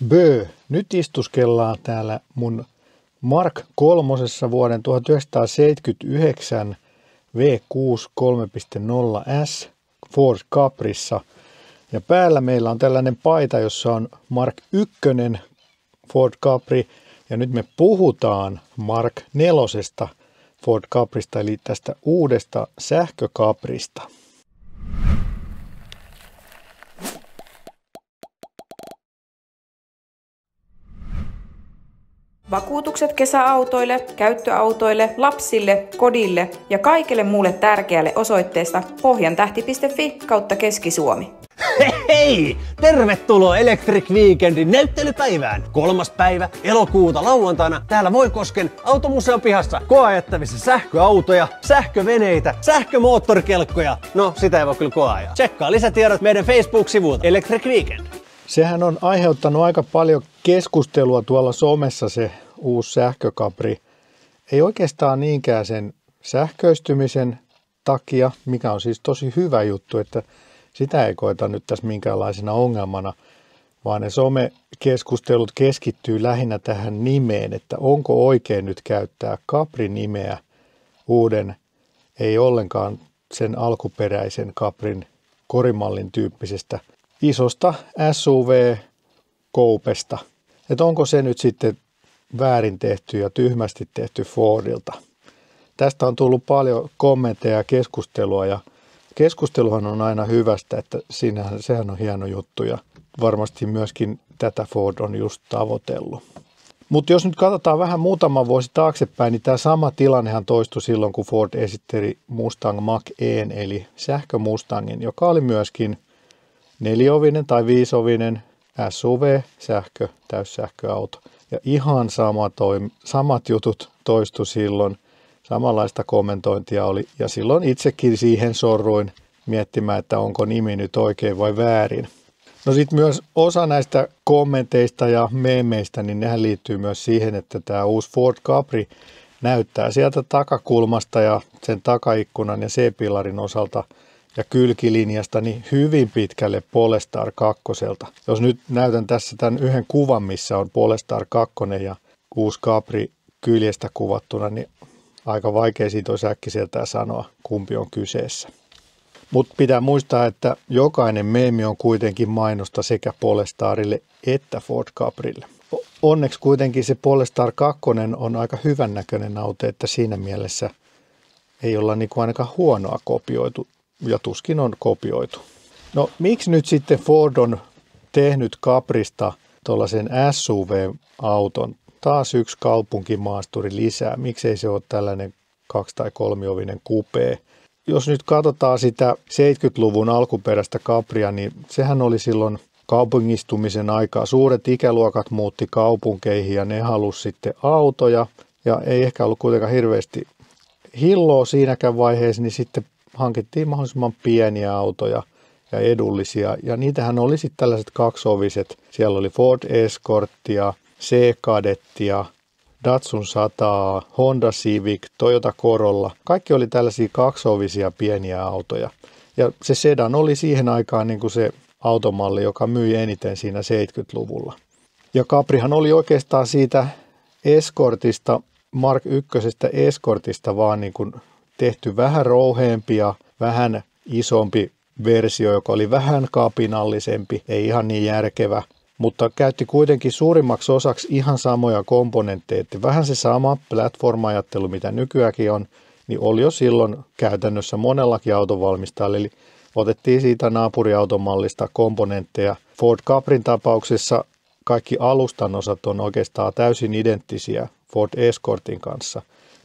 Bö, nyt istuskellaan täällä mun Mark kolmosessa vuoden 1979 V6 3.0S Ford Caprissa. Ja päällä meillä on tällainen paita, jossa on Mark 1 Ford Capri. Ja nyt me puhutaan Mark 4 Ford Caprista, eli tästä uudesta sähköcaprista. Vakuutukset kesäautoille, käyttöautoille, lapsille, kodille ja kaikelle muulle tärkeälle osoitteesta pohjantähti.fi/Keski-Suomi. Hei! Tervetuloa Electric Weekendin näyttelypäivään! 3. päivä elokuuta lauantaina täällä Voikosken automuseon pihassa koeajettavissa sähköautoja, sähköveneitä, sähkömoottorikelkkoja. No, sitä ei voi kyllä koeajaa. Tsekkaa lisätiedot meidän Facebook-sivulta Electric Weekend. Sehän on aiheuttanut aika paljon keskustelua tuolla somessa se uusi sähköcapri. Ei oikeastaan niinkään sen sähköistymisen takia, mikä on siis tosi hyvä juttu, että sitä ei koeta nyt tässä minkäänlaisena ongelmana, vaan ne somekeskustelut keskittyy lähinnä tähän nimeen, että onko oikein nyt käyttää Capri-nimeä uuden, ei ollenkaan sen alkuperäisen Caprin korimallin tyyppisestä isosta SUV-koupesta. Että onko se nyt sitten väärin tehty ja tyhmästi tehty Fordilta. Tästä on tullut paljon kommentteja ja keskustelua, ja keskusteluhan on aina hyvästä, että sehän on hieno juttu ja varmasti myöskin tätä Ford on just tavoitellut. Mutta jos nyt katsotaan vähän muutama vuosi taaksepäin, niin tämä sama tilannehan toistui silloin, kun Ford esitteli Mustang Mach-E:n eli sähkömustangin, joka oli myöskin 4-ovinen tai 5-ovinen SUV, täyssähköauto. Ja ihan samat jutut toistu silloin, samanlaista kommentointia oli, ja silloin itsekin siihen sorruin miettimään, että onko nimi nyt oikein vai väärin. No sitten myös osa näistä kommenteista ja meemeistä, niin nehän liittyy myös siihen, että tämä uusi Ford Capri näyttää sieltä takakulmasta ja sen takaikkunan ja C-pilarin osalta ja kylkilinjasta niin hyvin pitkälle Polestar 2. Jos nyt näytän tässä tämän yhden kuvan, missä on Polestar 2 ja uusi Capri kyljestä kuvattuna, niin aika vaikea siitä olisi äkkiseltään sanoa, kumpi on kyseessä. Mutta pitää muistaa, että jokainen meemi on kuitenkin mainosta sekä Polestarille että Ford Caprille. Onneksi kuitenkin se Polestar 2 on aika hyvän näköinen auto, että siinä mielessä ei olla niinku ainakaan huonoa kopioitu ja tuskin on kopioitu. No miksi nyt sitten Ford on tehnyt Caprista tuollaisen SUV-auton? Taas yksi kaupunkimaasturi lisää. Miksei se ole tällainen 2- tai 3-ovinen kupee? Jos nyt katsotaan sitä 70-luvun alkuperäistä Capria, niin sehän oli silloin kaupungistumisen aikaa. Suuret ikäluokat muutti kaupunkeihin ja ne halusi sitten autoja. Ja ei ehkä ollut kuitenkaan hirveästi hilloa siinäkään vaiheessa, niin sitten hankittiin mahdollisimman pieniä autoja ja edullisia. Ja niitähän oli sitten tällaiset 2-oviset. Siellä oli Ford Escortia, C-Kadettia, Datsun 100, Honda Civic, Toyota Corolla. Kaikki oli tällaisia 2-ovisia pieniä autoja. Ja se sedan oli siihen aikaan niin kuin se automalli, joka myi eniten siinä 70-luvulla. Ja Caprihan oli oikeastaan siitä Escortista, Mark 1 Escortista vaan niin kuin tehty vähän rouheempi ja vähän isompi versio, joka oli vähän kapinallisempi, ei ihan niin järkevä. Mutta käytti kuitenkin suurimmaksi osaksi ihan samoja komponentteja. Vähän se sama platform-ajattelu, mitä nykyäänkin on, niin oli jo silloin käytännössä monellakin autovalmistajalla. Eli otettiin siitä naapuriautomallista komponentteja. Ford Caprin tapauksessa kaikki alustan osat on oikeastaan täysin identtisiä Ford Escortin kanssa.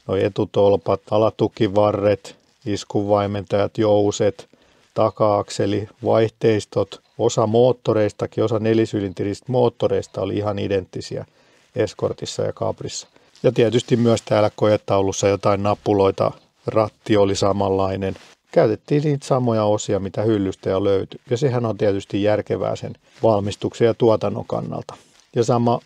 Noi etutolpat, alatukivarret, iskuvaimentajat, jouset, taka-akseli, vaihteistot, osa moottoreistakin, osa nelisylinterisistä moottoreista oli ihan identtisiä Escortissa ja Caprissa. Ja tietysti myös täällä kojetaulussa jotain nappuloita, ratti oli samanlainen. Käytettiin niitä samoja osia, mitä hyllystä jo löytyi. Ja sehän on tietysti järkevää sen valmistuksen ja tuotannon kannalta. Ja sama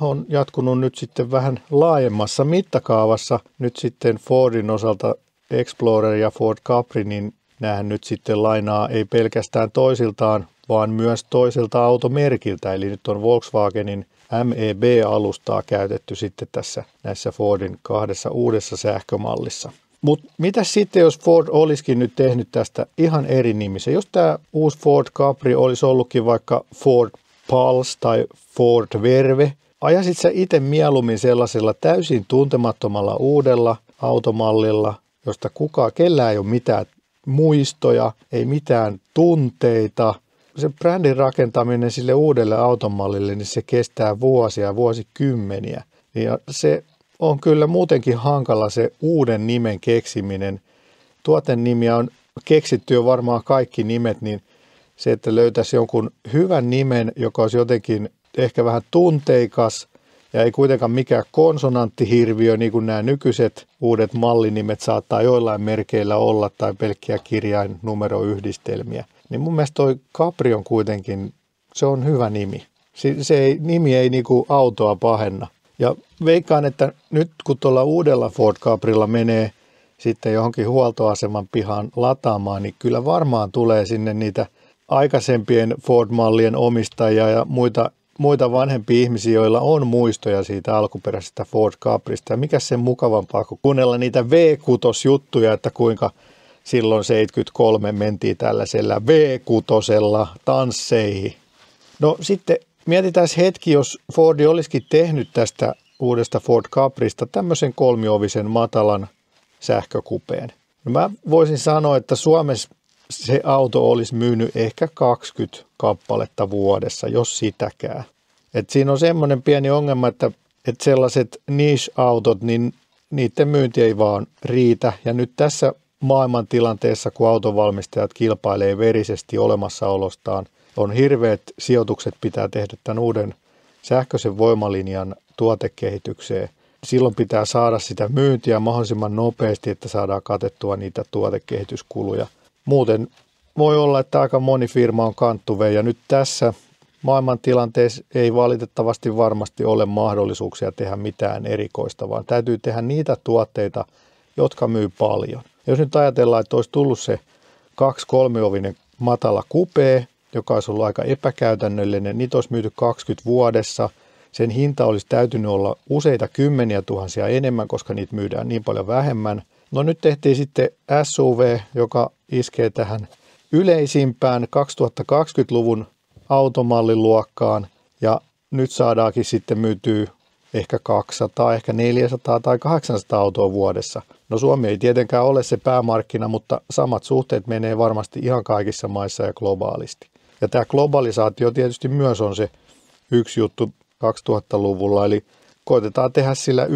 on jatkunut nyt sitten vähän laajemmassa mittakaavassa. Nyt sitten Fordin osalta Explorer ja Ford Capri, niin nämähän nyt sitten lainaa ei pelkästään toisiltaan vaan myös toiselta automerkiltä. Eli nyt on Volkswagenin MEB-alustaa käytetty sitten tässä näissä Fordin 2 uudessa sähkömallissa. Mutta mitä sitten, jos Ford olisikin nyt tehnyt tästä ihan eri nimisen? Jos tämä uusi Ford Capri olisi ollutkin vaikka Ford Pulse tai Ford Verve, ajasit sä itse mieluummin sellaisella täysin tuntemattomalla uudella automallilla, josta kellään ei ole mitään muistoja, ei mitään tunteita. Se brändin rakentaminen sille uudelle automallille, niin se kestää vuosia, vuosikymmeniä. Ja se on kyllä muutenkin hankala se uuden nimen keksiminen. Tuotenimiä on keksitty jo varmaan kaikki nimet, niin se, että löytäisi jonkun hyvän nimen, joka olisi jotenkin ehkä vähän tunteikas ja ei kuitenkaan mikään konsonanttihirviö, niin kuin nämä nykyiset uudet mallinimet saattaa joillain merkeillä olla tai pelkkiä kirjainnumeroyhdistelmiä. Niin mun mielestä toi Capri on kuitenkin, se on hyvä nimi. Nimi ei niinku autoa pahenna. Ja veikkaan, että nyt kun tuolla uudella Ford Caprilla menee sitten johonkin huoltoaseman pihaan lataamaan, niin kyllä varmaan tulee sinne niitä aikaisempien Ford-mallien omistajia ja muita vanhempia ihmisiä, joilla on muistoja siitä alkuperäisestä Ford Caprista. Ja mikä sen mukavampaa kuin kuunnella niitä V6-juttuja, että kuinka silloin 73 mentiin tällaisella V6:lla tansseihin. No sitten mietitään hetki, jos Fordi olisikin tehnyt tästä uudesta Ford Caprista tämmöisen kolmiovisen matalan sähkökupeen. No mä voisin sanoa, että Suomessa se auto olisi myynyt ehkä 20 kappaletta vuodessa, jos sitäkään. Et siinä on semmoinen pieni ongelma, että sellaiset niche-autot, niin niiden myynti ei vaan riitä. Ja nyt tässä maailmantilanteessa, kun autovalmistajat kilpailee verisesti olemassaolostaan, on hirveät sijoitukset pitää tehdä tämän uuden sähköisen voimalinjan tuotekehitykseen. Silloin pitää saada sitä myyntiä mahdollisimman nopeasti, että saadaan katettua niitä tuotekehityskuluja. Muuten voi olla, että aika moni firma on kanttuve ja nyt tässä maailmantilanteessa ei valitettavasti varmasti ole mahdollisuuksia tehdä mitään erikoista, vaan täytyy tehdä niitä tuotteita, jotka myy paljon. Jos nyt ajatellaan, että olisi tullut se 2-3-ovinen matala kupee, joka olisi ollut aika epäkäytännöllinen, niitä olisi myyty 20 vuodessa. Sen hinta olisi täytynyt olla useita kymmeniä tuhansia enemmän, koska niitä myydään niin paljon vähemmän. No nyt tehtiin sitten SUV, joka iskee tähän yleisimpään 2020-luvun automalliluokkaan ja nyt saadaankin sitten myytyä ehkä 200, ehkä 400 tai 800 autoa vuodessa. No Suomi ei tietenkään ole se päämarkkina, mutta samat suhteet menee varmasti ihan kaikissa maissa ja globaalisti. Ja tämä globalisaatio tietysti myös on se yksi juttu 2000-luvulla, eli koitetaan tehdä sillä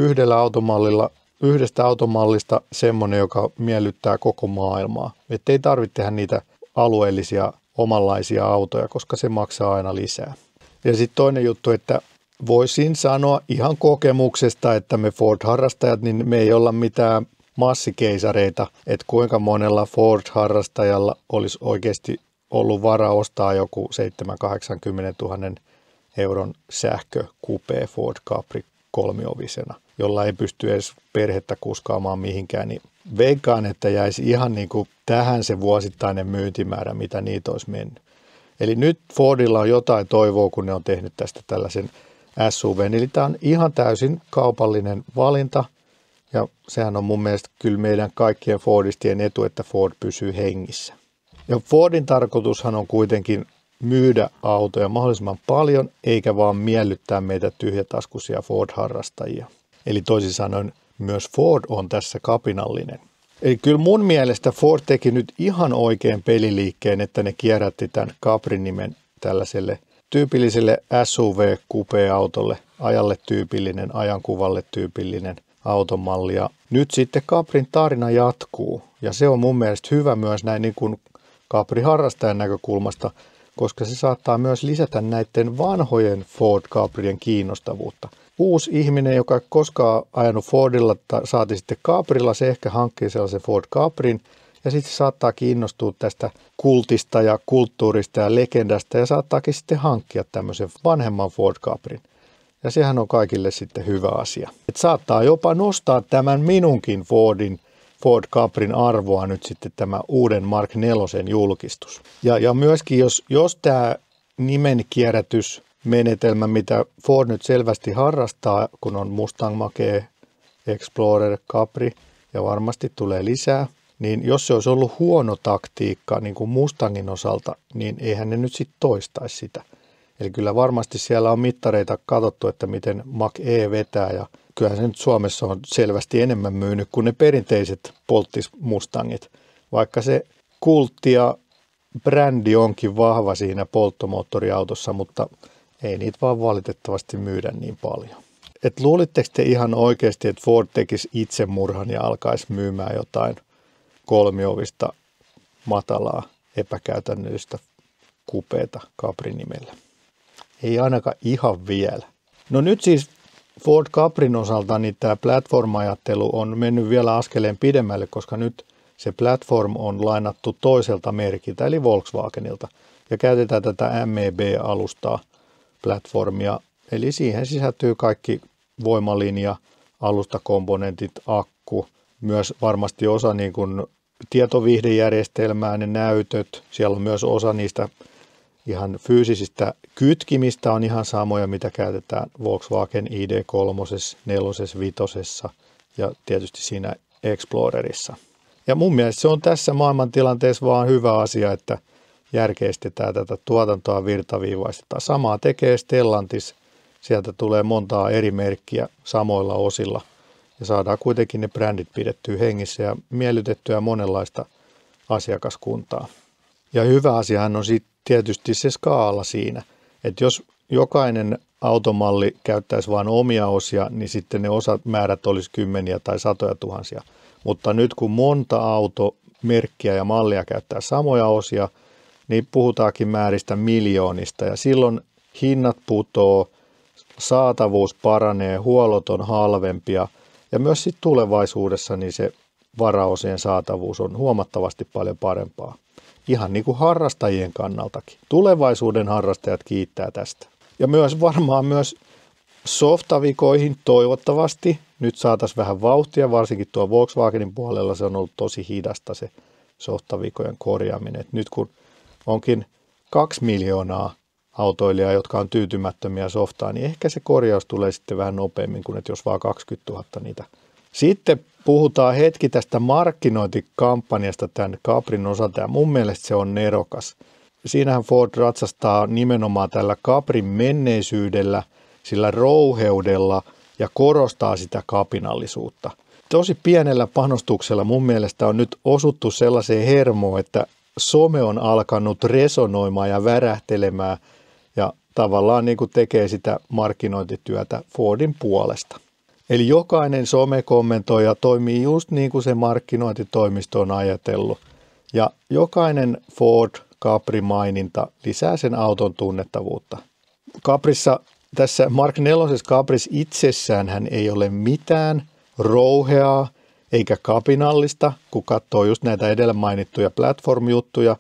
yhdestä automallista semmoinen, joka miellyttää koko maailmaa. Että ei tarvitse tehdä niitä alueellisia omanlaisia autoja, koska se maksaa aina lisää. Ja sitten toinen juttu, että voisin sanoa ihan kokemuksesta, että me Ford-harrastajat, niin me ei olla mitään massikeisareita, että kuinka monella Ford-harrastajalla olisi oikeasti ollut varaa ostaa joku 7-80 000 euron sähkökupee Ford Capri kolmiovisena, jolla ei pysty edes perhettä kuskaamaan mihinkään, niin veikkaan, että jäisi ihan niin kuin tähän se vuosittainen myyntimäärä, mitä niitä olisi mennyt. Eli nyt Fordilla on jotain toivoa, kun ne on tehnyt tästä tällaisen SUV:n, eli tämä on ihan täysin kaupallinen valinta, ja sehän on mun mielestä kyllä meidän kaikkien Fordistien etu, että Ford pysyy hengissä. Ja Fordin tarkoitushan on kuitenkin myydä autoja mahdollisimman paljon, eikä vaan miellyttää meitä tyhjätaskuisia Ford-harrastajia. Eli toisin sanoen myös Ford on tässä kapinallinen. Eli kyllä mun mielestä Ford teki nyt ihan oikein peliliikkeen, että ne kierrätti tämän Capri-nimen tällaiselle tyypilliselle SUV-coupe-autolle, ajalle tyypillinen, ajankuvalle tyypillinen automalli. Ja nyt sitten Caprin tarina jatkuu, ja se on mun mielestä hyvä myös näin niin kuin Capri-harrastajan näkökulmasta, koska se saattaa myös lisätä näiden vanhojen Ford Caprien kiinnostavuutta. Uusi ihminen, joka ei koskaan ajanut Fordilla, saati sitten Caprilla, se ehkä hankkii sellaisen Ford Caprin, ja sitten se saattaa kiinnostua tästä kultista ja kulttuurista ja legendasta, ja saattaakin sitten hankkia tämmöisen vanhemman Ford Caprin. Ja sehän on kaikille sitten hyvä asia. Et saattaa jopa nostaa tämän minunkin Fordin Ford Caprin arvoa nyt sitten tämä uuden Mark 4 julkistus. Ja myöskin jos tämä nimenkierrätysmenetelmä, mitä Ford nyt selvästi harrastaa, kun on Mustang Mach-E, Explorer, Capri ja varmasti tulee lisää, niin jos se olisi ollut huono taktiikka niin kuin Mustangin osalta, niin eihän ne nyt sitten toistaisi sitä. Eli kyllä varmasti siellä on mittareita katsottu, että miten Mach-E vetää ja kyllähän se nyt Suomessa on selvästi enemmän myynyt kuin ne perinteiset polttismustangit. Vaikka se kultti ja brändi onkin vahva siinä polttomoottoriautossa, mutta ei niitä vaan valitettavasti myydä niin paljon. Et luulitteko te ihan oikeasti, että Ford tekisi itsemurhan ja alkaisi myymään jotain kolmiovista, matalaa, epäkäytännöllistä kupeeta Capri-nimellä? Ei ainakaan ihan vielä. No nyt siis Ford Caprin osalta niin tämä platform-ajattelu on mennyt vielä askeleen pidemmälle, koska nyt se platform on lainattu toiselta merkiltä, eli Volkswagenilta, ja käytetään tätä MEB-alustaa platformia, eli siihen sisältyy kaikki voimalinja, alustakomponentit, akku, myös varmasti osa niin kuin tietoviihdejärjestelmää, ne näytöt, siellä on myös osa niistä ihan fyysisistä kytkimistä on ihan samoja, mitä käytetään Volkswagen ID3, 4, 5 ja tietysti siinä Explorerissa. Ja mun mielestä se on tässä maailmantilanteessa vaan hyvä asia, että järkeistetään tätä tuotantoa, virtaviivaistetaan. Samaa tekee Stellantis, sieltä tulee montaa eri merkkiä samoilla osilla ja saadaan kuitenkin ne brändit pidettyä hengissä ja miellytettyä monenlaista asiakaskuntaa. Ja hyvä asiahan on sitten tietysti se skaala siinä, että jos jokainen automalli käyttäisi vain omia osia, niin sitten ne osamäärät olisi kymmeniä tai satoja tuhansia. Mutta nyt kun monta automerkkiä ja mallia käyttää samoja osia, niin puhutaankin määristä miljoonista ja silloin hinnat putoo, saatavuus paranee, huollot on halvempia ja myös sitten tulevaisuudessa niin se varaosien saatavuus on huomattavasti paljon parempaa. Ihan niin kuin harrastajien kannaltakin. Tulevaisuuden harrastajat kiittää tästä. Ja myös varmaan myös softavikoihin toivottavasti nyt saataisiin vähän vauhtia, varsinkin tuo Volkswagenin puolella se on ollut tosi hidasta se softavikojen korjaaminen. Et nyt kun onkin 2 miljoonaa autoilijaa, jotka on tyytymättömiä softaan, niin ehkä se korjaus tulee sitten vähän nopeammin kuin että jos vaan 20 000 niitä. Sitten puhutaan hetki tästä markkinointikampanjasta tämän Caprin osalta ja mun mielestä se on nerokas. Siinähän Ford ratsastaa nimenomaan tällä Caprin menneisyydellä, sillä rouheudella ja korostaa sitä kapinallisuutta. Tosi pienellä panostuksella mun mielestä on nyt osuttu sellaiseen hermoon, että some on alkanut resonoimaan ja värähtelemään ja tavallaan niin kuin tekee sitä markkinointityötä Fordin puolesta. Eli jokainen somekommentoija toimii just niin kuin se markkinointitoimisto on ajatellut. Ja jokainen Ford Capri-maininta lisää sen auton tunnettavuutta. Caprissa, tässä Mark 4 Caprissa itsessään hän ei ole mitään rouheaa eikä kapinallista, kun katsoo just näitä edellä mainittuja platform-juttuja.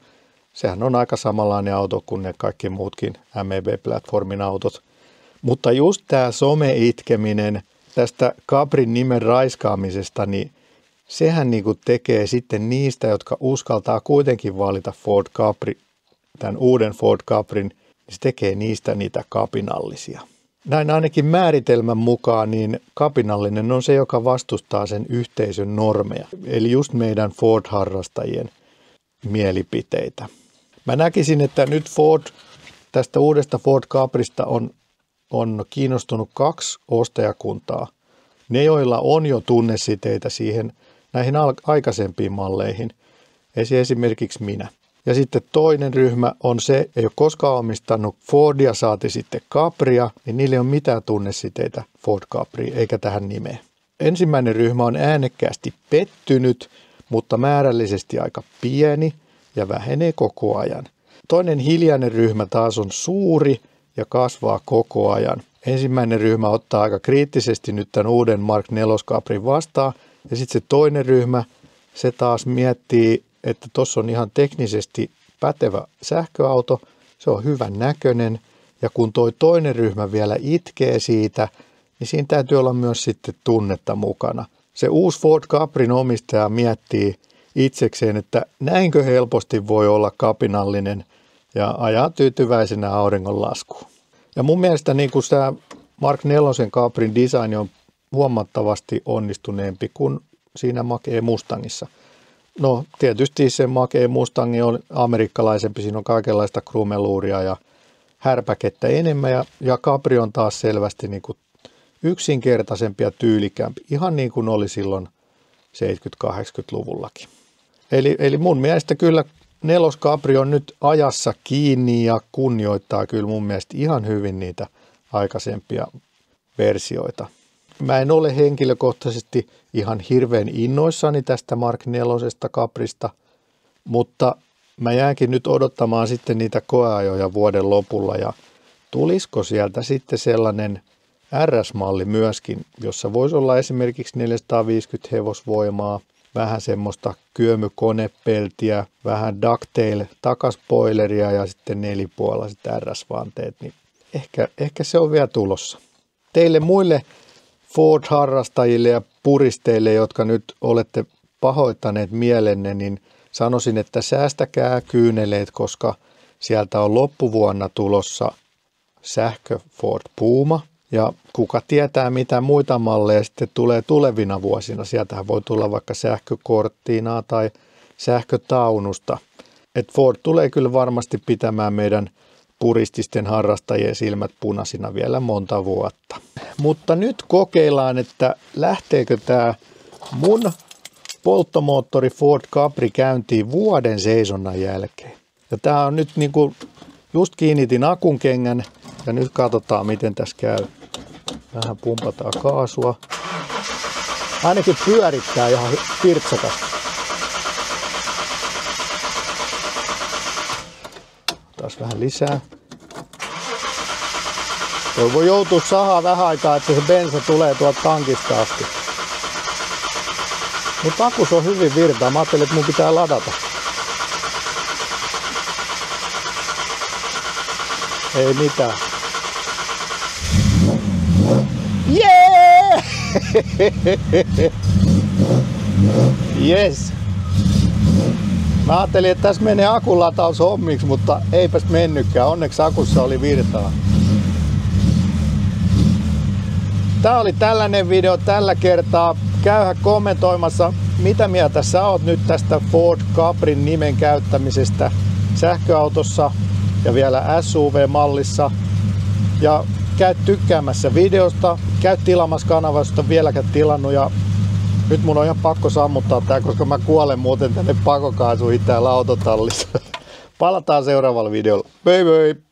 Sehän on aika samanlainen auto kuin ne kaikki muutkin MEB-platformin autot. Mutta just tämä some-itkeminen tästä Caprin nimen raiskaamisesta, niin sehän niin kuin tekee sitten niistä, jotka uskaltaa kuitenkin valita Ford Capri, tämän uuden Ford Caprin, niin se tekee niistä niitä kapinallisia. Näin ainakin määritelmän mukaan, niin kapinallinen on se, joka vastustaa sen yhteisön normeja, eli just meidän Ford-harrastajien mielipiteitä. Mä näkisin, että nyt Ford, tästä uudesta Ford Caprista on kiinnostunut 2 ostajakuntaa. Ne, joilla on jo tunnesiteitä siihen näihin aikaisempiin malleihin, esimerkiksi minä. Ja sitten toinen ryhmä on se, ei ole koskaan omistanut Fordia, saati sitten Capria, niin niille ei ole mitään tunnesiteitä Ford Capri eikä tähän nimeen. Ensimmäinen ryhmä on äänekkäästi pettynyt, mutta määrällisesti aika pieni ja vähenee koko ajan. Toinen hiljainen ryhmä taas on suuri ja kasvaa koko ajan. Ensimmäinen ryhmä ottaa aika kriittisesti nyt tämän uuden Mark 4 Caprin vastaan ja sitten se toinen ryhmä, se taas miettii, että tuossa on ihan teknisesti pätevä sähköauto, se on hyvän näköinen ja kun toi toinen ryhmä vielä itkee siitä, niin siinä täytyy olla myös sitten tunnetta mukana. se uusi Ford Caprin omistaja miettii itsekseen, että näinkö helposti voi olla kapinallinen ja ajaa tyytyväisenä auringonlaskuun. Ja mun mielestä niin kuin tämä Mark IV Caprin design on huomattavasti onnistuneempi kuin siinä Mach-E Mustangissa. No tietysti se Mach-E Mustang on amerikkalaisempi, siinä on kaikenlaista krumeluuria ja härpäkettä enemmän ja Capri on taas selvästi niin kuin yksinkertaisempi ja tyylikämpi, ihan niin kuin oli silloin 70-80-luvullakin. Eli mun mielestä kyllä 4 Capri on nyt ajassa kiinni ja kunnioittaa kyllä mun mielestä ihan hyvin niitä aikaisempia versioita. Mä en ole henkilökohtaisesti ihan hirveän innoissani tästä Mark IV Caprista, mutta mä jäänkin nyt odottamaan sitten niitä koeajoja vuoden lopulla ja tulisiko sieltä sitten sellainen RS-malli myöskin, jossa voisi olla esimerkiksi 450 hevosvoimaa, vähän semmoista kyömykonepeltiä, vähän ducktail takaspoileria ja sitten nelipuolaiset RS-vanteet, niin ehkä se on vielä tulossa. Teille muille Ford-harrastajille ja puristeille, jotka nyt olette pahoittaneet mielenne, niin sanoisin, että säästäkää kyyneleet, koska sieltä on loppuvuonna tulossa sähkö Ford Puma. Ja kuka tietää, mitä muita malleja sitten tulee tulevina vuosina. Sieltähän voi tulla vaikka sähkökorttiinaa tai sähkötaunusta. Et Ford tulee kyllä varmasti pitämään meidän purististen harrastajien silmät punaisina vielä monta vuotta. Mutta nyt kokeillaan, että lähteekö tämä mun polttomoottori Ford Capri käyntiin vuoden seisonnan jälkeen. Ja tämä on nyt niinku, just kiinnitin akunkengän ja nyt katsotaan miten tässä käy. Vähän pumpataan kaasua. Ainakin pyörittää ihan pirtsakasti. Taas vähän lisää. Toi voi joutua sahaa vähän aikaa, että se bensa tulee tuolta tankista asti. Mutta akus on hyvin virtaa. Mä ajattelin, että mun pitää ladata. Ei mitään. Jee! Yes. Mä ajattelin, että tässä menee akulataus hommiksi, mutta eipäs mennytkään. Onneksi akussa oli virtaa. Tää oli tällainen video tällä kertaa. Käyhä kommentoimassa, mitä mieltä sä oot nyt tästä Ford Caprin nimen käyttämisestä sähköautossa ja vielä SUV-mallissa. Ja käy tykkäämässä videosta, käy tilaamassa kanavaa, jos et vieläkään tilannut. Ja nyt mun on ihan pakko sammuttaa tää, koska mä kuolen muuten tänne pakokaasuihin täällä autotallissa. Palataan seuraavalla videolla. Bye bye!